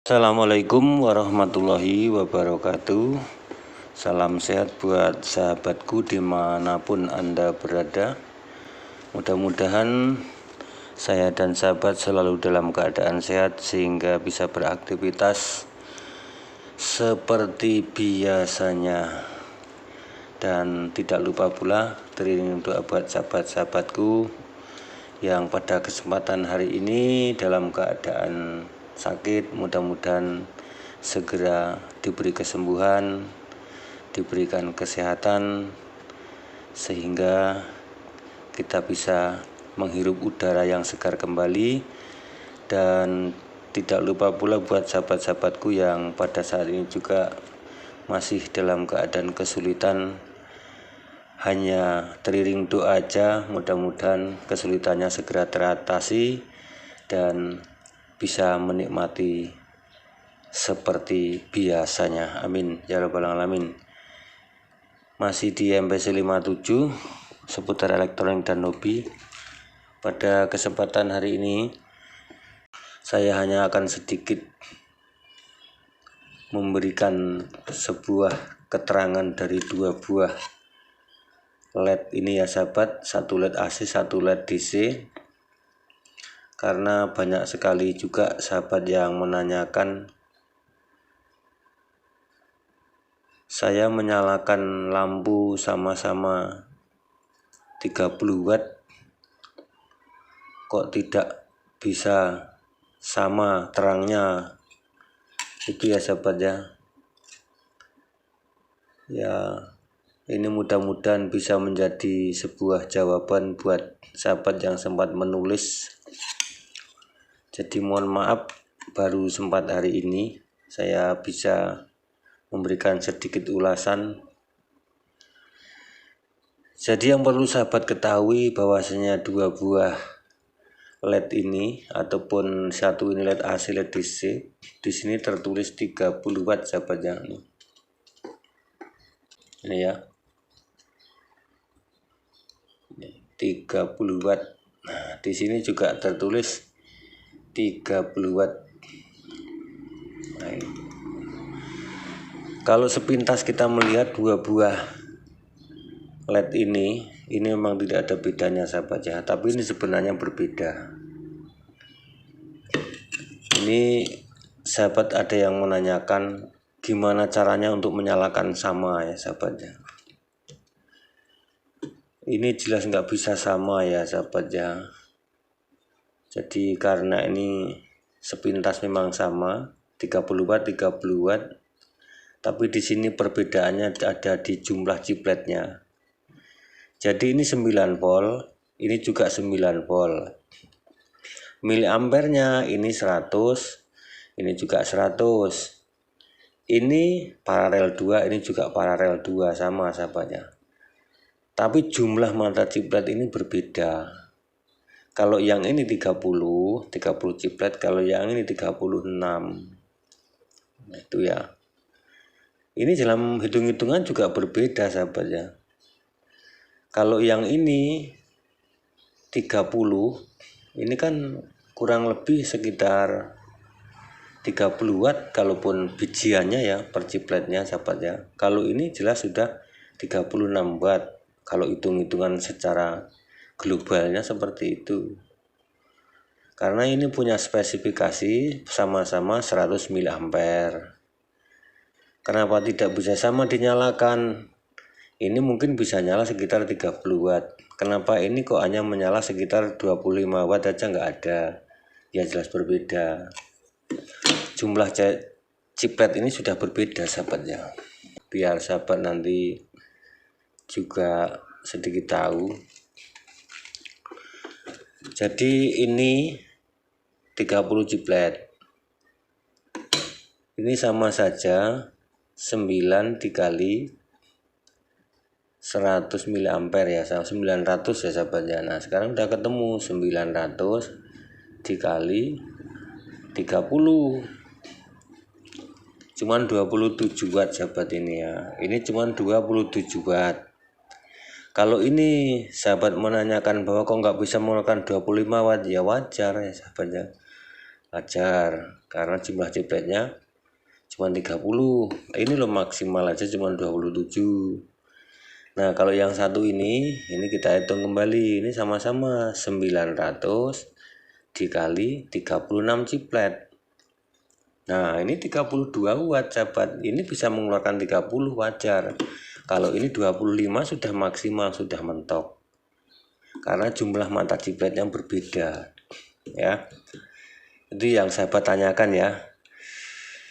Assalamualaikum warahmatullahi wabarakatuh. Salam sehat buat sahabatku dimanapun Anda berada. Mudah-mudahan saya dan sahabat selalu dalam keadaan sehat sehingga bisa beraktivitas seperti biasanya. Dan tidak lupa pula teriring doa buat sahabat-sahabatku yang pada kesempatan hari ini dalam keadaan sakit, mudah-mudahan segera diberi kesembuhan, diberikan kesehatan, sehingga kita bisa menghirup udara yang segar kembali. Dan tidak lupa pula buat sahabat-sahabatku yang pada saat ini juga masih dalam keadaan kesulitan, hanya teriring doa aja, mudah-mudahan kesulitannya segera teratasi dan bisa menikmati seperti biasanya. Amin ya rabbal alamin. Masih di MPC 57 seputar elektronik dan hobi. Pada kesempatan hari ini saya hanya akan sedikit memberikan sebuah keterangan dari dua buah LED ini ya sahabat, satu LED AC, satu LED DC. Karena banyak sekali juga sahabat yang menanyakan, saya menyalakan lampu sama-sama 30 watt kok tidak bisa sama terangnya, itu ya sahabat ya. Ya, ini mudah-mudahan bisa menjadi sebuah jawaban buat sahabat yang sempat menulis. Jadi mohon maaf, baru sempat hari ini saya bisa memberikan sedikit ulasan. Jadi yang perlu sahabat ketahui bahwasanya dua buah LED ini ataupun satu ini LED AC LED DC, di sini tertulis 30 watt sahabat ya. Ini ya. 30 watt. Nah, di sini juga tertulis 30 watt. Nah, kalau sepintas kita melihat dua buah LED ini memang tidak ada bedanya sahabat ya, tapi ini sebenarnya berbeda. Ini sahabat ada yang menanyakan gimana caranya untuk menyalakan sama ya sahabat ya. Ini jelas nggak bisa sama ya sahabat ya. Jadi karena ini sepintas memang sama 30 watt 30 watt, tapi di sini perbedaannya ada di jumlah chipletnya. Jadi ini 9 volt, ini juga 9 volt. Miliampernya ini 100, ini juga 100. Ini paralel 2, ini juga paralel 2, sama sahabatnya. Tapi jumlah mata chiplet ini berbeda. Kalau yang ini 30 chiplet, kalau yang ini 36. Nah, itu ya. Ini dalam hitung-hitungan juga berbeda sahabat ya. Kalau yang ini 30, ini kan kurang lebih sekitar 30 watt kalaupun bijiannya ya per chipletnya sahabat ya. Kalau ini jelas sudah 36 watt kalau hitung-hitungan secara globalnya seperti itu. Karena ini punya spesifikasi sama-sama 100 mAh. Kenapa tidak bisa sama dinyalakan? Ini mungkin bisa nyala sekitar 30 watt. Kenapa ini kok hanya menyala sekitar 25 watt aja nggak ada? Ya jelas berbeda. Jumlah chiplet ini sudah berbeda sahabat ya. Biar sahabat nanti juga sedikit tahu. Jadi ini 30 chiplet. Ini sama saja 9 dikali 100 mAh ya, 900 ya sahabat ya. Nah, sekarang udah ketemu 900 dikali 30. Cuman 27 watt sahabat ini ya. Ini cuman 27 watt. Kalau ini sahabat menanyakan bahwa kok nggak bisa menggunakan 25 watt, ya wajar ya sahabat ya. wajar karena jumlah cipletnya cuma 30. Ini loh maksimal aja cuma 27. Nah kalau yang satu ini kita hitung kembali, ini sama-sama 900 dikali 36 ciplet. Nah ini 32 watt sahabat, ini bisa mengeluarkan 30 wajar. Kalau ini 25 sudah maksimal, sudah mentok, karena jumlah mata ciplet yang berbeda ya. Itu yang sahabat tanyakan ya.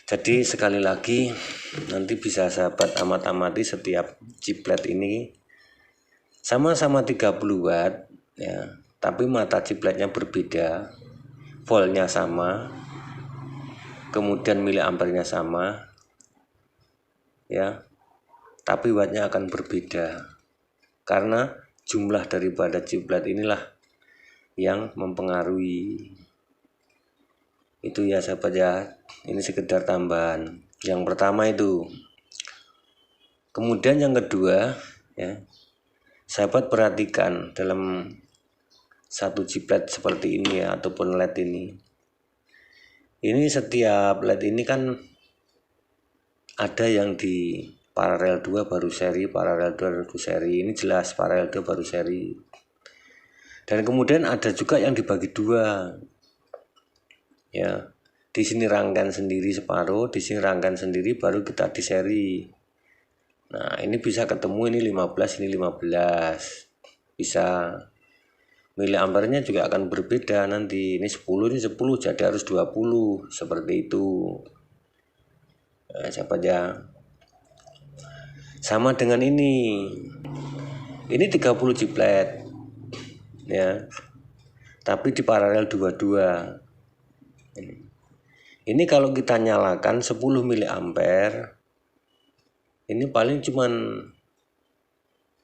Jadi sekali lagi nanti bisa sahabat amati setiap ciplet ini sama-sama 30 watt ya, tapi mata cipletnya berbeda, voltnya sama, kemudian miliampernya sama ya, tapi wattnya akan berbeda karena jumlah daripada ciplet inilah yang mempengaruhi. Itu ya sahabat ya, ini sekedar tambahan yang pertama itu. Kemudian yang kedua ya, sahabat perhatikan dalam satu ciplet seperti ini ya, ataupun LED ini setiap LED ini kan ada yang di paralel 2 baru seri, paralel 2 baru seri, ini jelas paralel 2 baru seri. Dan kemudian ada juga yang dibagi dua ya, di sini rangkaian sendiri separuh, di sini rangkaian sendiri, baru kita di seri. Nah ini bisa ketemu, ini 15, ini 15, bisa miliampernya juga akan berbeda nanti, ini 10, ini 10, jadi harus 20, seperti itu. Nah sahabat ya, sama dengan ini 30 ciplet ya, tapi di paralel 22. Ini kalau kita nyalakan 10 miliampere, ini paling cuman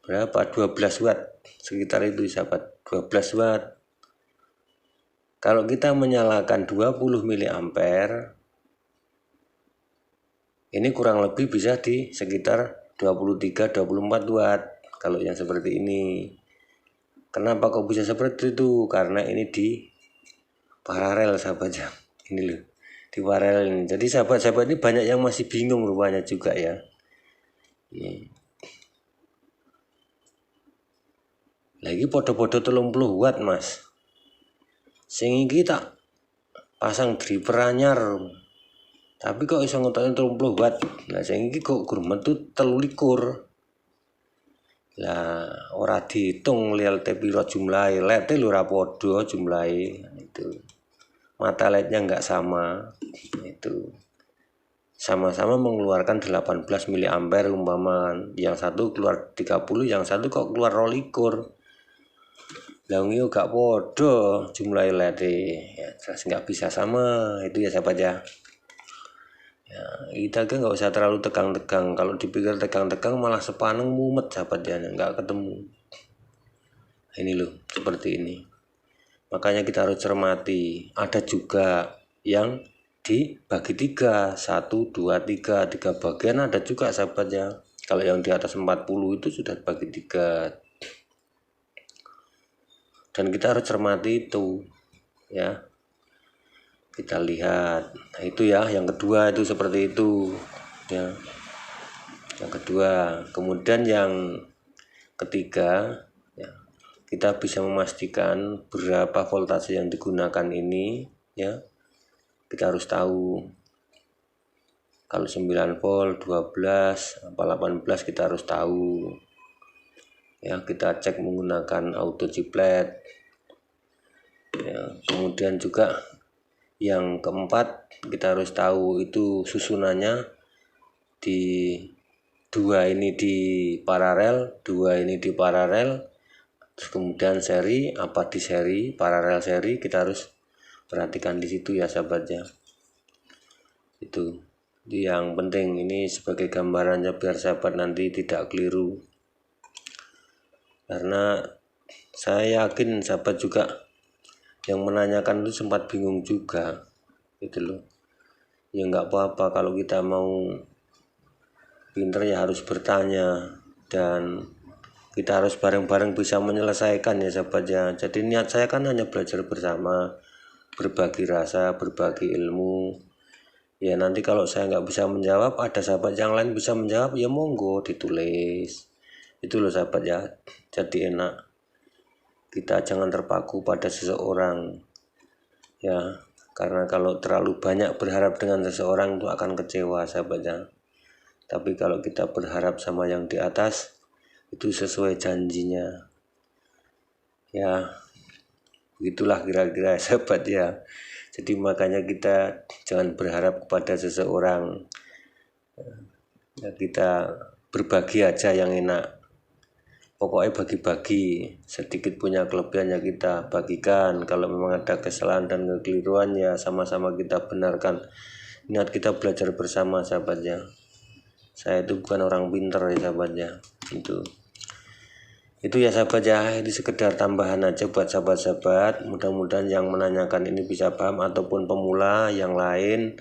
berapa, 12 watt sekitar itu sahabat, 12 watt. Kalau kita menyalakan 20 miliampere, ini kurang lebih bisa di sekitar 23-24 watt kalau yang seperti ini. Kenapa kok bisa seperti itu? Karena ini di paralel sahabat ya, ini loh di paralel ini. Jadi sahabat-sahabat ini banyak yang masih bingung rupanya juga ya. Ini lagi podo-podo 30 watt mas, sing iki tak pasang driver anyar, tapi kok iso ngetoke 30 watt. Lah sing iki kok gur metu 23. Lah ora dihitung LED piro jumlahe, LED lho ora padha jumlahe. Itu mata LED-nya enggak sama, itu sama-sama mengeluarkan 18 miliampere umpama, yang satu keluar 30, yang satu kok keluar 22. Lah ngiyo gak padha jumlah LED ya, jelas nggak bisa sama. Itu ya sahabat ya. Ya kita kan nggak usah terlalu tegang-tegang, kalau dipikir tegang-tegang malah sepaneng mumet sahabat ya, nggak ketemu. Ini loh seperti ini, makanya kita harus cermati. Ada juga yang dibagi 3, 1, 2, 3 bagian ada juga sahabat ya. Kalau yang di atas 40 itu sudah bagi 3, dan kita harus cermati itu ya. Kita lihat, nah itu ya yang kedua, itu seperti itu ya, yang kedua. Kemudian yang ketiga ya, kita bisa memastikan berapa voltase yang digunakan ini ya. Kita harus tahu, kalau 9 volt, 12 apa 18 kita harus tahu ya. Kita cek menggunakan auto ciplet ya. Kemudian juga yang keempat, kita harus tahu itu susunannya di 2 ini di paralel, 2 ini di paralel, terus kemudian seri apa di seri, paralel seri, kita harus perhatikan di situ ya sahabatnya. Itu yang penting, ini sebagai gambarannya biar sahabat nanti tidak keliru, karena saya yakin sahabat juga yang menanyakan itu sempat bingung juga gitu loh. Ya nggak apa-apa, kalau kita mau pinter ya harus bertanya, dan kita harus bareng-bareng bisa menyelesaikan ya sahabat ya. Jadi niat saya kan hanya belajar bersama, berbagi rasa, berbagi ilmu. Ya nanti kalau saya nggak bisa menjawab, ada sahabat yang lain bisa menjawab, ya monggo ditulis. Itu loh sahabat ya, jadi enak. Kita jangan terpaku pada seseorang ya, karena kalau terlalu banyak berharap dengan seseorang itu akan kecewa sahabat ya. Tapi kalau kita berharap sama yang di atas, itu sesuai janjinya ya. Begitulah kira-kira sahabat ya. Jadi makanya kita jangan berharap kepada seseorang ya, kita berbagi aja yang enak. Pokoknya bagi-bagi, sedikit punya kelebihan ya kita bagikan. Kalau memang ada kesalahan dan kekeliruan ya sama-sama kita benarkan. Ingat kita belajar bersama sahabatnya. Saya itu bukan orang pinter ya sahabatnya. Itu ya sahabat ya, ini sekedar tambahan aja buat sahabat-sahabat. Mudah-mudahan yang menanyakan ini bisa paham, ataupun pemula yang lain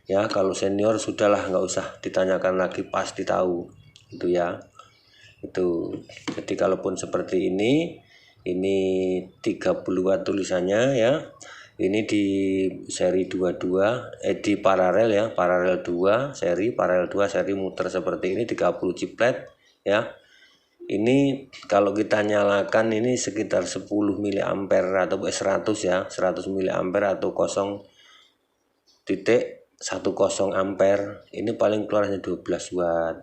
ya. Kalau senior sudahlah, nggak usah ditanyakan lagi, pasti tahu itu ya. Itu jadi kalaupun seperti ini 30 watt tulisannya ya. Ini di seri 22 di paralel ya, paralel 2 seri, paralel 2 seri muter seperti ini 30 chiplet ya. Ini kalau kita nyalakan ini sekitar 10 mA atau 100 ya, 100 mA atau 0,10 ampere. Ini paling keluar hanya 12 watt.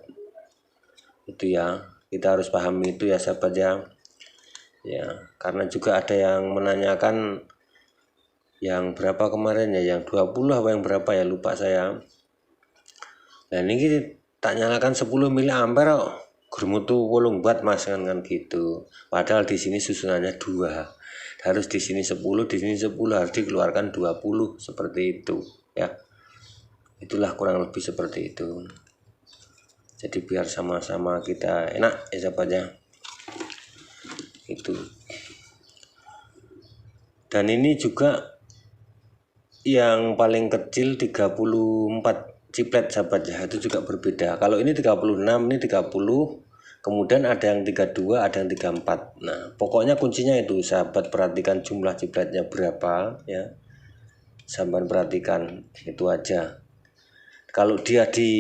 Itu ya, kita harus pahami itu ya sahabat ya. Ya, karena juga ada yang menanyakan yang berapa kemarin ya, yang 20 apa yang berapa ya, lupa saya. Nah, ini tak nyalakan 10 mA germutu 8 watt mas kan gitu. Padahal di sini susunannya 2. Harus di sini 10, di sini 10, harus dikeluarkan 20 seperti itu ya. Itulah kurang lebih seperti itu. Jadi biar sama-sama kita enak ya sahabatnya. Itu. Dan ini juga yang paling kecil 34 chiplet sahabat ya, itu juga berbeda. Kalau ini 36, ini 30, kemudian ada yang 32, ada yang 34. Nah pokoknya kuncinya itu sahabat, perhatikan jumlah chipletnya berapa ya, sahabat perhatikan itu aja. Kalau dia di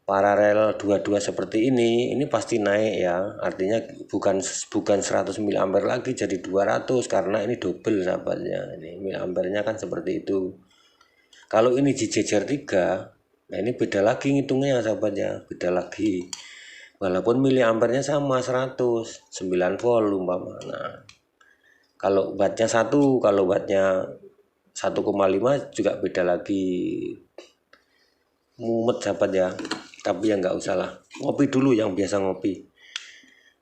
paralel 22 seperti ini pasti naik ya, artinya bukan 100 mA lagi, jadi 200, karena ini double sahabatnya. Ini miliampernya kan seperti itu. Kalau ini dijejer 3, nah ini beda lagi ngitungnya sahabatnya, beda lagi. Walaupun miliampernya sama 100, 9 volt umpama. Nah, kalau wattnya 1, kalau wattnya 1,5 juga beda lagi. Mumet sahabat ya. Tapi ya nggak usah lah. Ngopi dulu yang biasa ngopi.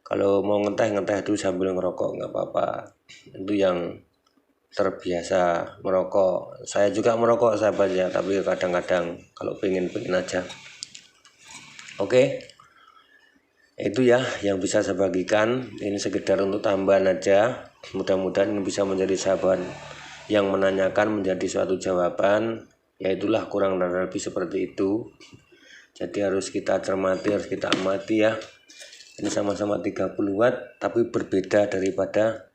Kalau mau ngeteh dulu sambil ngerokok nggak apa-apa. Itu yang terbiasa merokok. Saya juga merokok sahabat ya, tapi kadang-kadang kalau pengen aja. Oke, itu ya yang bisa saya bagikan. Ini sekedar untuk tambahan aja. Mudah-mudahan ini bisa menjadi sahabat yang menanyakan menjadi suatu jawaban. Ya itulah kurang lebih seperti itu. Jadi harus kita cermati, harus kita amati ya. Ini sama-sama 30 watt tapi berbeda daripada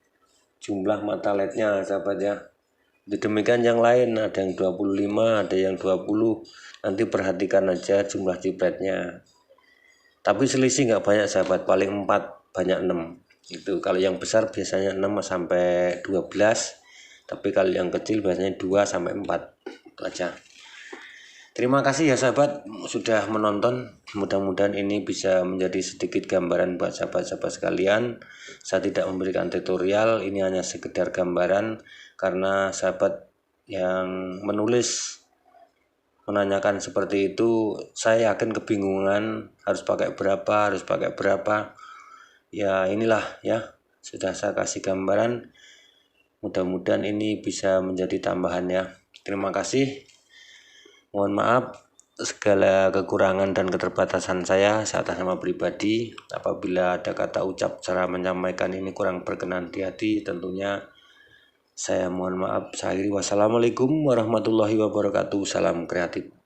jumlah mata LED-nya sahabat ya. Demikian yang lain, ada yang 25, ada yang 20. Nanti perhatikan aja jumlah chipletnya. Tapi selisih nggak banyak sahabat, paling 4, banyak 6. Itu kalau yang besar biasanya 6 sampai 12. Tapi kalau yang kecil biasanya 2 sampai 4. Itu aja. Terima kasih ya sahabat sudah menonton. Mudah-mudahan ini bisa menjadi sedikit gambaran buat sahabat-sahabat sekalian. Saya tidak memberikan tutorial, ini hanya sekedar gambaran karena sahabat yang menulis menanyakan seperti itu, saya yakin kebingungan harus pakai berapa. Ya inilah ya, sudah saya kasih gambaran. Mudah-mudahan ini bisa menjadi tambahan ya. Terima kasih. Mohon maaf segala kekurangan dan keterbatasan saya atas nama pribadi. Apabila ada kata ucap cara menyampaikan ini kurang berkenan di hati, tentunya saya mohon maaf. Wassalamualaikum warahmatullahi wabarakatuh. Salam kreatif.